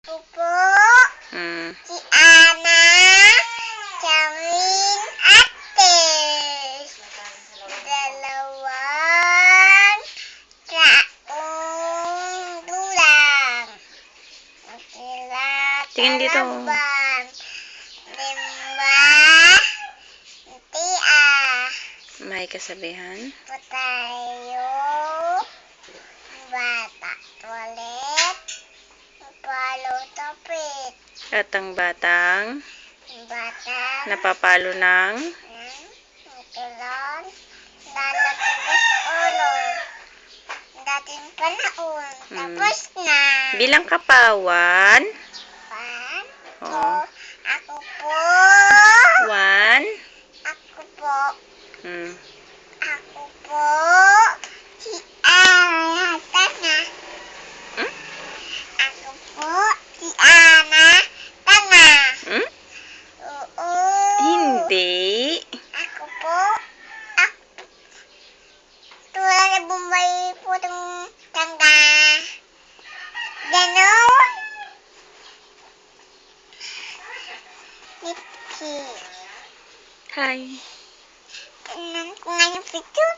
Opo, Hmm. si Ana, Charlene, Ates. Dalawang taong gulang. Tingin dito. Kilalaban. 5 tia. May kasabihan. Patayo. Bata toilet. Palo topit. At ang batang Bata. napapalo ng Tulon. Lalagpas ulo. Dating panahon. Tapos na. bilang kapawan. Pan. Oo. Ako po. 1. Ako po. Hmm. Ako po. Si Ana Tana. Hmm? Ako po. Si Ana Tana. Hmm? Oo. Hindi. Ako po. Ako. Tulad na bumay po itong tangga. Ganon. Nipki. Hi. Tingnan ko nga yung picture.